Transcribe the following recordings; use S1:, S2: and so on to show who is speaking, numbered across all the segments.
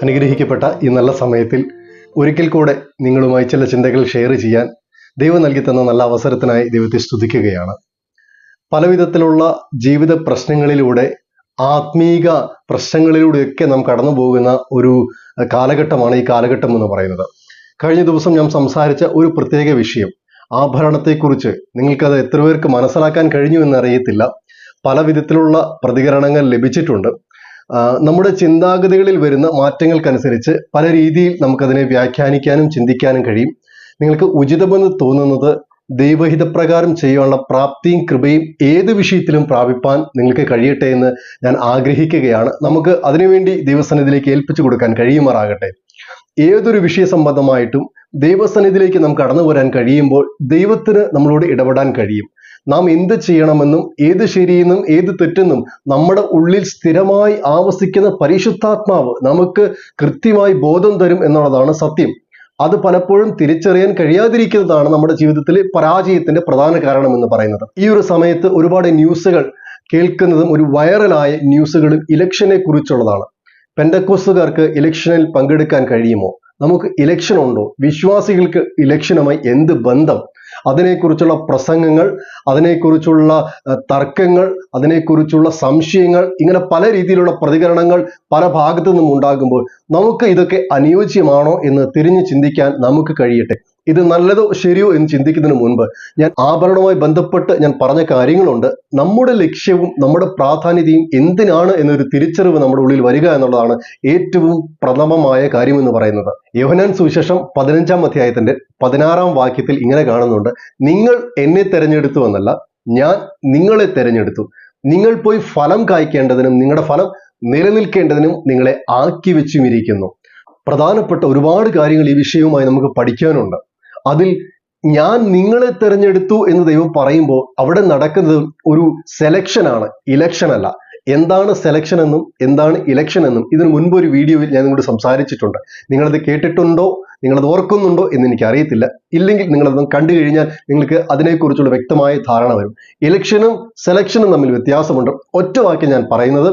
S1: അനുഗ്രഹിക്കപ്പെട്ട ഈ നല്ല സമയത്തിൽ ഒരിക്കൽ കൂടെ നിങ്ങളുമായി ചില ചിന്തകൾ ഷെയർ ചെയ്യാൻ ദൈവം നൽകി തന്ന നല്ല അവസരത്തിനായി ദൈവത്തെ സ്തുതിക്കുകയാണ്. പലവിധത്തിലുള്ള ജീവിത പ്രശ്നങ്ങളിലൂടെ, ആത്മീക പ്രശ്നങ്ങളിലൂടെയൊക്കെ നാം കടന്നു പോകുന്ന ഒരു കാലഘട്ടമാണ് ഈ കാലഘട്ടം എന്ന് പറയുന്നത്. കഴിഞ്ഞ ദിവസം ഞാൻ സംസാരിച്ച ഒരു പ്രത്യേക വിഷയം, ആഭരണത്തെക്കുറിച്ച്, നിങ്ങൾക്കത് എത്ര പേർക്ക് മനസ്സിലാക്കാൻ കഴിഞ്ഞു എന്നറിയത്തില്ല. പല വിധത്തിലുള്ള പ്രതികരണങ്ങൾ ലഭിച്ചിട്ടുണ്ട്. നമ്മുടെ ചിന്താഗതികളിൽ വരുന്ന മാറ്റങ്ങൾക്കനുസരിച്ച് പല രീതിയിൽ നമുക്കതിനെ വ്യാഖ്യാനിക്കാനും ചിന്തിക്കാനും കഴിയും. നിങ്ങൾക്ക് ഉചിതമെന്ന് തോന്നുന്നത് ദൈവഹിതപ്രകാരം ചെയ്യാനുള്ള പ്രാപ്തിയും കൃപയും ഏത് വിഷയത്തിലും പ്രാപിപ്പാൻ നിങ്ങൾക്ക് കഴിയട്ടെ എന്ന് ഞാൻ ആഗ്രഹിക്കുകയാണ്. നമുക്ക് അതിനുവേണ്ടി ദൈവസന്നിധിയിലേക്ക് ഏൽപ്പിച്ചു കൊടുക്കാൻ കഴിയുമാറാകട്ടെ. ഏതൊരു വിഷയ സംബന്ധമായിട്ടും ദൈവസന്നിധിയിലേക്ക് നാം കടന്നു വരാൻ കഴിയുമ്പോൾ ദൈവത്തിന് നമ്മളോട് ഇടപെടാൻ കഴിയും. നാം എന്ത് ചെയ്യണമെന്നും ഏത് ശരിയെന്നും ഏത് തെറ്റെന്നും നമ്മുടെ ഉള്ളിൽ സ്ഥിരമായി ആവസിക്കുന്ന പരിശുദ്ധാത്മാവ് നമുക്ക് കൃത്യമായി ബോധം തരും എന്നുള്ളതാണ് സത്യം. അത് പലപ്പോഴും തിരിച്ചറിയാൻ കഴിയാതിരിക്കുന്നതാണ് നമ്മുടെ ജീവിതത്തിലെ പരാജയത്തിന്റെ പ്രധാന കാരണം എന്ന് പറയുന്നത്. ഈ ഒരു സമയത്ത് ഒരുപാട് ന്യൂസുകൾ കേൾക്കുന്നതും ഒരു വൈറലായ ന്യൂസുകളും ഇലക്ഷനെ കുറിച്ചുള്ളതാണ്. പെന്തക്കോസ്തുകാർക്ക് ഇലക്ഷനിൽ പങ്കെടുക്കാൻ കഴിയുമോ? നമുക്ക് ഇലക്ഷൻ ഉണ്ടോ? വിശ്വാസികൾക്ക് ഇലക്ഷനുമായി എന്ത് ബന്ധം? അതിനെക്കുറിച്ചുള്ള പ്രസംഗങ്ങൾ, അതിനെക്കുറിച്ചുള്ള തർക്കങ്ങൾ, അതിനെക്കുറിച്ചുള്ള സംശയങ്ങൾ, ഇങ്ങനെ പല രീതിയിലുള്ള പ്രതികരണങ്ങൾ പല ഭാഗത്തു നിന്നും ഉണ്ടാകുമ്പോൾ നമുക്ക് ഇതൊക്കെ അനുയോജ്യമാണോ എന്ന് തിരിഞ്ഞു ചിന്തിക്കാൻ നമുക്ക് കഴിയട്ടെ. ഇത് നല്ലതോ ശരിയോ എന്ന് ചിന്തിക്കുന്നതിന് മുൻപ് ഞാൻ ആഭരണവുമായി ബന്ധപ്പെട്ട് ഞാൻ പറഞ്ഞ കാര്യങ്ങളുണ്ട്. നമ്മുടെ ലക്ഷ്യവും നമ്മുടെ പ്രാധാന്യതയും എന്തിനാണ് എന്നൊരു തിരിച്ചറിവ് നമ്മുടെ ഉള്ളിൽ വരിക എന്നുള്ളതാണ് ഏറ്റവും പ്രഥമമായ കാര്യം എന്ന് പറയുന്നത്. യോഹന്നാൻ സുവിശേഷം 15-ാം അധ്യായത്തിന്റെ 16-ാം വാക്യത്തിൽ ഇങ്ങനെ കാണുന്നുണ്ട്: നിങ്ങൾ എന്നെ തെരഞ്ഞെടുത്തു എന്നല്ല, ഞാൻ നിങ്ങളെ തെരഞ്ഞെടുത്തു, നിങ്ങൾ പോയി ഫലം കായ്ക്കേണ്ടതിനും നിങ്ങളുടെ ഫലം നിലനിൽക്കേണ്ടതിനും നിങ്ങളെ ആക്കി വെച്ചുമിരിക്കുന്നു. പ്രധാനപ്പെട്ട ഒരുപാട് കാര്യങ്ങൾ ഈ വിഷയവുമായി നമുക്ക് പഠിക്കാനുണ്ട്. അതിൽ ഞാൻ നിങ്ങളെ തെരഞ്ഞെടുത്തു എന്ന് ദൈവം പറയുമ്പോൾ അവിടെ നടക്കുന്നത് ഒരു സെലക്ഷൻ ആണ്, ഇലക്ഷൻ അല്ല. എന്താണ് സെലക്ഷൻ എന്നും എന്താണ് ഇലക്ഷൻ എന്നും ഇതിനു മുൻപ് ഒരു വീഡിയോയിൽ ഞാൻ നിങ്ങളോട് സംസാരിച്ചിട്ടുണ്ട്. നിങ്ങളത് കേട്ടിട്ടുണ്ടോ, നിങ്ങളത് ഓർക്കുന്നുണ്ടോ എന്ന് എനിക്ക് അറിയത്തില്ല. ഇല്ലെങ്കിൽ നിങ്ങളത് കണ്ടു കഴിഞ്ഞാൽ നിങ്ങൾക്ക് അതിനെക്കുറിച്ചുള്ള വ്യക്തമായ ധാരണ വരും. ഇലക്ഷനും സെലക്ഷനും തമ്മിൽ വ്യത്യാസമുണ്ട്. ഒറ്റ വാക്യം ഞാൻ പറയുന്നത്,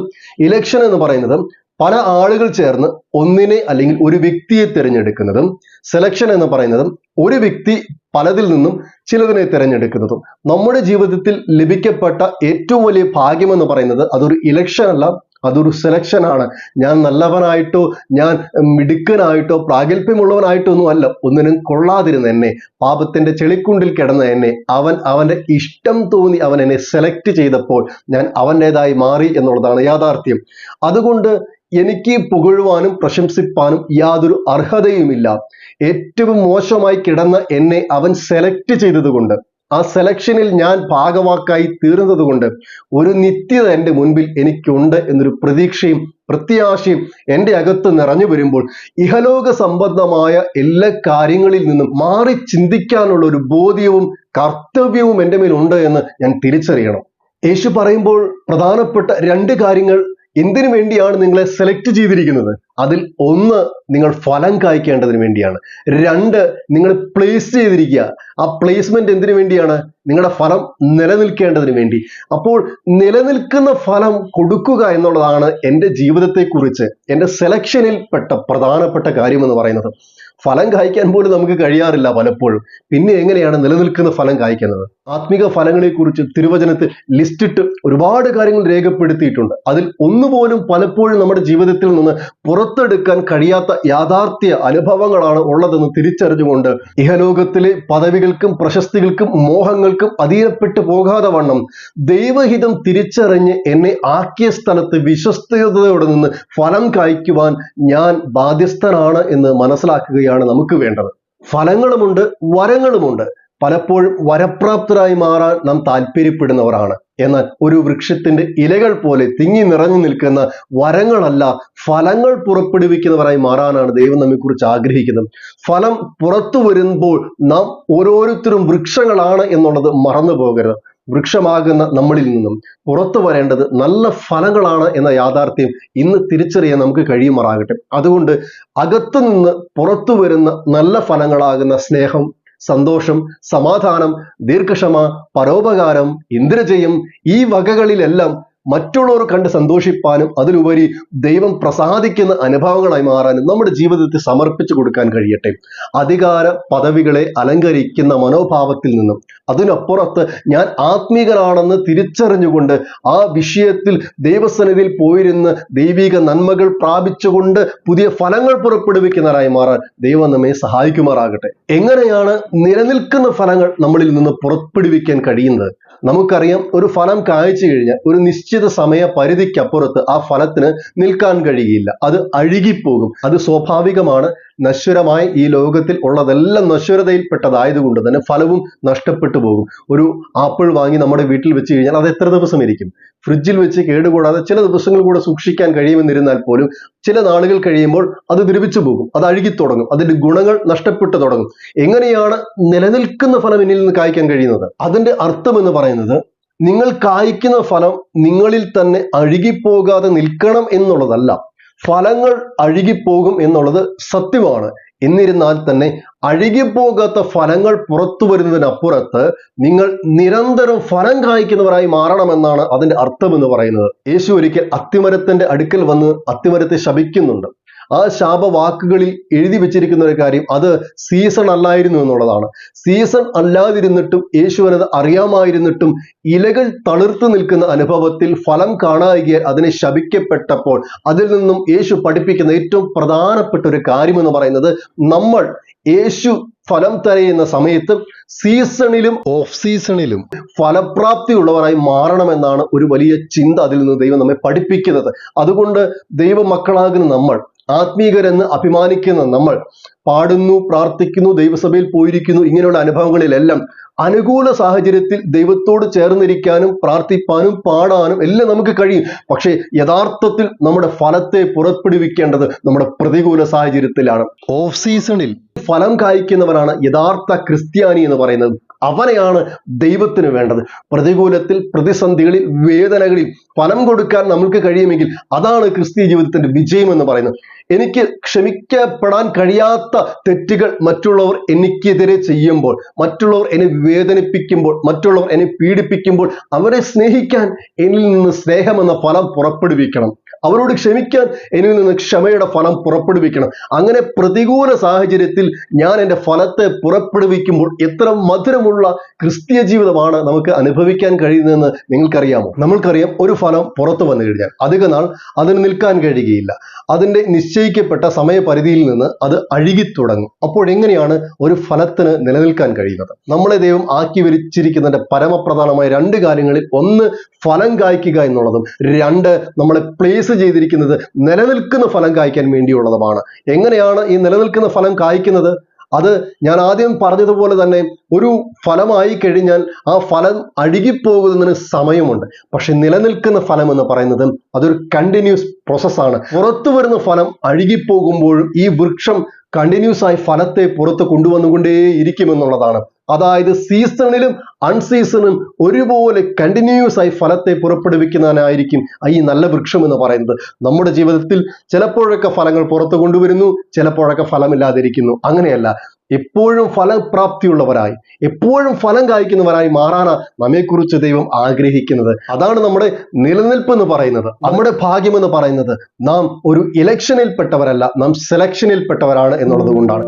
S1: ഇലക്ഷൻ എന്ന് പറയുന്നത് പല ആളുകൾ ചേർന്ന് ഒന്നിനെ അല്ലെങ്കിൽ ഒരു വ്യക്തിയെ തിരഞ്ഞെടുക്കുന്നതും, സെലക്ഷൻ എന്ന് പറയുന്നതും ഒരു വ്യക്തി പലതിൽ നിന്നും ചിലതിനെ തിരഞ്ഞെടുക്കുന്നതും. നമ്മുടെ ജീവിതത്തിൽ ലഭിക്കപ്പെട്ട ഏറ്റവും വലിയ ഭാഗ്യം എന്ന് പറയുന്നത് അതൊരു ഇലക്ഷൻ അല്ല, അതൊരു സെലക്ഷൻ ആണ്. ഞാൻ നല്ലവനായിട്ടോ, ഞാൻ മിടുക്കനായിട്ടോ, പ്രാഗൽഭ്യമുള്ളവനായിട്ടോ ഒന്നും അല്ല. ഒന്നിനും കൊള്ളാതിരുന്ന എന്നെ, പാപത്തിന്റെ ചെളിക്കുണ്ടിൽ കിടന്ന എന്നെ അവന്റെ ഇഷ്ടം തോന്നി അവൻ എന്നെ സെലക്ട് ചെയ്തപ്പോൾ ഞാൻ അവൻ്റെതായി മാറി എന്നുള്ളതാണ് യാഥാർത്ഥ്യം. അതുകൊണ്ട് എനിക്ക് പുകഴുവാനും പ്രശംസിപ്പാനും യാതൊരു അർഹതയുമില്ല. ഏറ്റവും മോശമായി കിടന്ന എന്നെ അവൻ സെലക്ട് ചെയ്തതുകൊണ്ട്, ആ സെലക്ഷനിൽ ഞാൻ ഭാഗവാക്കായി തീർന്നത് കൊണ്ട് ഒരു നിത്യത എൻ്റെ മുൻപിൽ എനിക്കുണ്ട് എന്നൊരു പ്രതീക്ഷയും പ്രത്യാശയും എൻ്റെ അകത്ത് നിറഞ്ഞു വരുമ്പോൾ ഇഹലോക സംബന്ധമായ എല്ലാ കാര്യങ്ങളിൽ നിന്നും മാറി ചിന്തിക്കാനുള്ള ഒരു ബോധ്യവും കർത്തവ്യവും എൻ്റെ മേലുണ്ട് എന്ന് ഞാൻ തിരിച്ചറിയണം. യേശു പറയുമ്പോൾ പ്രധാനപ്പെട്ട 2 കാര്യങ്ങൾ എന്തിനു വേണ്ടിയാണ് നിങ്ങളെ സെലക്ട് ചെയ്തിരിക്കുന്നത്? അതിൽ 1, നിങ്ങൾ ഫലം കായ്ക്കേണ്ടതിന് വേണ്ടിയാണ്. 2, നിങ്ങൾ പ്ലേസ് ചെയ്തിരിക്കുക. ആ പ്ലേസ്മെന്റ് എന്തിനു വേണ്ടിയാണ്? നിങ്ങളുടെ ഫലം നിലനിൽക്കേണ്ടതിന് വേണ്ടി. അപ്പോൾ നിലനിൽക്കുന്ന ഫലം കൊടുക്കുക എന്നുള്ളതാണ് എൻ്റെ ജീവിതത്തെക്കുറിച്ച് എൻ്റെ സെലക്ഷനിൽ പെട്ട പ്രധാനപ്പെട്ട കാര്യം എന്ന് പറയുന്നത്. ഫലം കായ്ക്കാൻ പോലും നമുക്ക് കഴിയാറില്ല പലപ്പോഴും. പിന്നെ എങ്ങനെയാണ് നിലനിൽക്കുന്ന ഫലം കായ്ക്കുന്നത്? ആത്മീക ഫലങ്ങളെ കുറിച്ച് തിരുവചനത്തിൽ ലിസ്റ്റിട്ട് ഒരുപാട് കാര്യങ്ങൾ രേഖപ്പെടുത്തിയിട്ടുണ്ട്. അതിൽ ഒന്നുപോലും പലപ്പോഴും നമ്മുടെ ജീവിതത്തിൽ നിന്ന് പുറത്തെടുക്കാൻ കഴിയാത്ത യാഥാർത്ഥ്യ അനുഭവങ്ങളാണ് ഉള്ളതെന്ന് തിരിച്ചറിഞ്ഞുകൊണ്ട് ഇഹലോകത്തിലെ പദവികൾക്കും പ്രശസ്തികൾക്കും മോഹങ്ങൾക്കും അധീനപ്പെട്ടു പോകാതെ വണ്ണം ദൈവഹിതം തിരിച്ചറിഞ്ഞ് എന്നെ ആക്കിയ സ്ഥലത്ത് വിശ്വസ്തയോടെ നിന്ന് ഫലം കായ്ക്കുവാൻ ഞാൻ ബാധ്യസ്ഥനാണ് എന്ന് മനസ്സിലാക്കുകയാണ് നമുക്ക് വേണ്ടത്. ഫലങ്ങളുമുണ്ട്, വരങ്ങളുമുണ്ട്. പലപ്പോഴും വരപ്രാപ്തരായി മാറാൻ നാം താല്പര്യപ്പെടുന്നവരാണ്. എന്നാൽ ഒരു വൃക്ഷത്തിന്റെ ഇലകൾ പോലെ തിങ്ങി നിറഞ്ഞു നിൽക്കുന്ന വരങ്ങളല്ല, ഫലങ്ങൾ പുറപ്പെടുവിക്കുന്നവരായി മാറാനാണ് ദൈവം നമ്മെക്കുറിച്ച് ആഗ്രഹിക്കുന്നത്. ഫലം പുറത്തു വരുമ്പോൾ നാം ഓരോരുത്തരും വൃക്ഷങ്ങളാണ് എന്നുള്ളത് മറന്നു പോകരുത്. വൃക്ഷമാകുന്ന നമ്മളിൽ നിന്നും പുറത്തു വരേണ്ടത് നല്ല ഫലങ്ങളാണ് എന്ന യാഥാർത്ഥ്യം ഇന്ന് തിരിച്ചറിയാൻ നമുക്ക് കഴിയുമാറാകട്ടെ. അതുകൊണ്ട് അകത്തു നിന്ന് പുറത്തു വരുന്ന നല്ല ഫലങ്ങളാകുന്ന സ്നേഹം, സന്തോഷം, സമാധാനം, ദീർഘക്ഷമ, പരോപകാരം, ഇന്ദ്രജയം, ഈ വകകളിലെല്ലാം മറ്റുള്ളവർ കണ്ട് സന്തോഷിപ്പാനും അതിലുപരി ദൈവം പ്രസാദിക്കുന്ന അനുഭവങ്ങളായി മാറാനും നമ്മുടെ ജീവിതത്തിൽ സമർപ്പിച്ചു കൊടുക്കാൻ കഴിയട്ടെ. അധികാര പദവികളെ അലങ്കരിക്കുന്ന മനോഭാവത്തിൽ നിന്നും അതിനപ്പുറത്ത് ഞാൻ ആത്മീകനാണെന്ന് തിരിച്ചറിഞ്ഞുകൊണ്ട് ആ വിഷയത്തിൽ ദൈവസന്നിധിയിൽ പോയിരുന്ന് ദൈവിക നന്മകൾ പ്രാപിച്ചുകൊണ്ട് പുതിയ ഫലങ്ങൾ പുറപ്പെടുവിക്കുന്നവരായി മാറാൻ ദൈവം നമ്മെ സഹായിക്കുമാറാകട്ടെ. എങ്ങനെയാണ് നിലനിൽക്കുന്ന ഫലങ്ങൾ നമ്മളിൽ നിന്ന് പുറപ്പെടുവിക്കാൻ കഴിയുന്നത്? നമുക്കറിയാം, ഒരു ഫലം കായ്ച്ചു കഴിഞ്ഞാൽ ഒരു നിശ്ചിത സമയ പരിധിക്കപ്പുറത്ത് ആ ഫലത്തിന് നിൽക്കാൻ കഴിയില്ല. അത് അഴുകിപ്പോകും. അത് സ്വാഭാവികമാണ്. നശ്വരമായി ഈ ലോകത്തിൽ ഉള്ളതെല്ലാം നശ്വരതയിൽപ്പെട്ടതായതുകൊണ്ട് തന്നെ ഫലവും നഷ്ടപ്പെട്ടു പോകും. ഒരു ആപ്പിൾ വാങ്ങി നമ്മുടെ വീട്ടിൽ വെച്ച് കഴിഞ്ഞാൽ അത് എത്ര ദിവസം ഇരിക്കും? ഫ്രിഡ്ജിൽ വെച്ച് കേടുകൂടാതെ ചില ദിവസങ്ങൾ കൂടെ സൂക്ഷിക്കാൻ കഴിയുമെന്നിരുന്നാൽ പോലും ചില നാളുകൾ കഴിയുമ്പോൾ അത് ദ്രവിച്ചു പോകും, അത് അഴുകിത്തുടങ്ങും, അതിന്റെ ഗുണങ്ങൾ നഷ്ടപ്പെട്ടു തുടങ്ങും. എങ്ങനെയാണ് നിലനിൽക്കുന്ന ഫലം എന്നിൽ നിന്ന് കായ്ക്കാൻ കഴിയുന്നത്? അതിന്റെ അർത്ഥം എന്ന് പറയുന്നത്, നിങ്ങൾ കായ്ക്കുന്ന ഫലം നിങ്ങളിൽ തന്നെ അഴുകിപ്പോകാതെ നിൽക്കണം എന്നുള്ളതല്ല. ഫലങ്ങൾ അഴുകിപ്പോകും എന്നുള്ളത് സത്യമാണ്. എന്നിരുന്നാൽ തന്നെ അഴുകിപ്പോകാത്ത ഫലങ്ങൾ പുറത്തു വരുന്നതിനപ്പുറത്ത് നിങ്ങൾ നിരന്തരം ഫലം കായ്ക്കുന്നവരായി മാറണമെന്നാണ് അതിന്റെ അർത്ഥം എന്ന് പറയുന്നത്. യേശു ഒരിക്കൽ അത്തിമരത്തിന്റെ അടുക്കൽ വന്ന് അത്തിമരത്തെ ശപിക്കുന്നുണ്ട്. ആ ശാപവാക്കുകളിൽ എഴുതി വെച്ചിരിക്കുന്ന ഒരു കാര്യം, അത് സീസൺ അല്ലായിരുന്നു എന്നുള്ളതാണ്. സീസൺ അല്ലാതിരുന്നിട്ടും യേശുവിനത് അറിയാമായിരുന്നിട്ടും ഇലകൾ തളിർത്തു നിൽക്കുന്ന അനുഭവത്തിൽ ഫലം കാണായികയാൽ അതിനെ ശപിക്കപ്പെട്ടപ്പോൾ അതിൽ നിന്നും യേശു പഠിപ്പിക്കുന്ന ഏറ്റവും പ്രധാനപ്പെട്ട ഒരു കാര്യം എന്ന് പറയുന്നത്, നമ്മൾ യേശു ഫലം തരയുന്ന സമയത്ത് സീസണിലും ഓഫ് സീസണിലും ഫലപ്രാപ്തി ഉള്ളവരായി മാറണമെന്നാണ് ഒരു വലിയ ചിന്ത അതിൽ നിന്ന് ദൈവം നമ്മെ പഠിപ്പിക്കുന്നത്. അതുകൊണ്ട് ദൈവമക്കളാകുന്ന നമ്മൾ, ആത്മീകരെന്ന് അഭിമാനിക്കുന്ന നമ്മൾ, പാടുന്നു, പ്രാർത്ഥിക്കുന്നു, ദൈവസഭയിൽ പോയിരിക്കുന്നു, ഇങ്ങനെയുള്ള അനുഭവങ്ങളിലെല്ലാം അനുകൂല സാഹചര്യത്തിൽ ദൈവത്തോട് ചേർന്നിരിക്കാനും പ്രാർത്ഥിപ്പാനും പാടാനും എല്ലാം നമുക്ക് കഴിയും. പക്ഷേ യഥാർത്ഥത്തിൽ നമ്മുടെ ഫലത്തെ പുറപ്പെടുവിക്കേണ്ടത് നമ്മുടെ പ്രതികൂല സാഹചര്യത്തിലാണ്. ഓഫ് സീസണിൽ ഫലം കായ്ക്കുന്നവനാണ് യഥാർത്ഥ ക്രിസ്ത്യാനി എന്ന് പറയുന്നത്. അവനെയാണ് ദൈവത്തിന് വേണ്ടത്. പ്രതികൂലത്തിൽ, പ്രതിസന്ധികളിൽ, വേദനകളിൽ ഫലം കൊടുക്കാൻ നമുക്ക് കഴിയുമെങ്കിൽ അതാണ് ക്രിസ്തീയ ജീവിതത്തിന്റെ വിജയം എന്ന് പറയുന്നത്. എനിക്ക് ക്ഷമിക്കപ്പെടാൻ കഴിയാത്ത തെറ്റുകൾ മറ്റുള്ളവർ എനിക്കെതിരെ ചെയ്യുമ്പോൾ, മറ്റുള്ളവർ എന്നെ വേദനിപ്പിക്കുമ്പോൾ, മറ്റുള്ളവർ എന്നെ പീഡിപ്പിക്കുമ്പോൾ അവരെ സ്നേഹിക്കാൻ എന്നിൽ നിന്ന് സ്നേഹമെന്ന ഫലം പുറപ്പെടുവിക്കണം. അവരോട് ക്ഷമിക്കാൻ എന്നിൽ നിന്ന് ക്ഷമയുടെ ഫലം പുറപ്പെടുവിക്കണം. അങ്ങനെ പ്രതികൂല സാഹചര്യത്തിൽ ഞാൻ എൻ്റെ ഫലത്തെ പുറപ്പെടുവിക്കുമ്പോൾ എത്ര മധുരമുള്ള ക്രിസ്തീയ ജീവിതമാണ് നമുക്ക് അനുഭവിക്കാൻ കഴിയുന്നതെന്ന് നിങ്ങൾക്കറിയാമോ? നമ്മൾക്കറിയാം, ഒരു ഫലം പുറത്തു വന്നു കഴിഞ്ഞാൽ അധിക നാൾ അതിന് നിൽക്കാൻ കഴിയുകയില്ല. അതിൻ്റെ നിശ്ചയിക്കപ്പെട്ട സമയപരിധിയിൽ നിന്ന് അത് അഴുകിത്തുടങ്ങും. അപ്പോഴെങ്ങനെയാണ് ഒരു ഫലത്തിന് നിലനിൽക്കാൻ കഴിയുന്നത്? നമ്മളെ ദൈവം ആക്കി വരിച്ചിരിക്കുന്നതിന്റെ പരമപ്രധാനമായ രണ്ട് കാര്യങ്ങളിൽ, ഒന്ന് ഫലം കായ്ക്കുക എന്നുള്ളതും, രണ്ട് നമ്മളെ പ്ലേസ് ചെയ്തിരിക്കുന്നത് നിലനിൽക്കുന്ന ഫലം കായ്ക്കാൻ വേണ്ടിയുള്ളതുമാണ്. എങ്ങനെയാണ് ഈ നിലനിൽക്കുന്ന ഫലം കായ്ക്കുന്നത്? അത് ഞാൻ ആദ്യം പറഞ്ഞതുപോലെ തന്നെ ഒരു ഫലമായി കഴിഞ്ഞാൽ ആ ഫലം അഴുകിപ്പോകുന്നതിന് സമയമുണ്ട്. പക്ഷെ നിലനിൽക്കുന്ന ഫലം എന്ന് പറയുന്നത് അതൊരു കണ്ടിന്യൂസ് പ്രോസസ്സാണ്. പുറത്തു വരുന്ന ഫലം അഴുകിപ്പോകുമ്പോഴും ഈ വൃക്ഷം കണ്ടിന്യൂസ് ആയി ഫലത്തെ പുറത്ത് കൊണ്ടുവന്നുകൊണ്ടേയിരിക്കുമെന്നുള്ളതാണ്. അതായത് സീസണിലും അൺസീസണിലും ഒരുപോലെ കണ്ടിന്യൂസ് ആയി ഫലത്തെ പുറപ്പെടുവിക്കുന്നതിനായിരിക്കും ഈ നല്ല വൃക്ഷം എന്ന് പറയുന്നത്. നമ്മുടെ ജീവിതത്തിൽ ചിലപ്പോഴൊക്കെ ഫലങ്ങൾ പുറത്തു കൊണ്ടുവരുന്നു, ചിലപ്പോഴൊക്കെ ഫലമില്ലാതിരിക്കുന്നു. അങ്ങനെയല്ല, എപ്പോഴും ഫലപ്രാപ്തിയുള്ളവരായി, എപ്പോഴും ഫലം കായ്ക്കുന്നവരായി മാറാനാണ് നമ്മെക്കുറിച്ച് ദൈവം ആഗ്രഹിക്കുന്നത്. അതാണ് നമ്മുടെ നിലനിൽപ്പ് എന്ന് പറയുന്നത്. നമ്മുടെ ഭാഗ്യം എന്ന് പറയുന്നത് നാം ഒരു ഇലക്ഷനിൽ പെട്ടവരല്ല, നാം സെലക്ഷനിൽ പെട്ടവരാണ് എന്നുള്ളത് കൊണ്ടാണ്.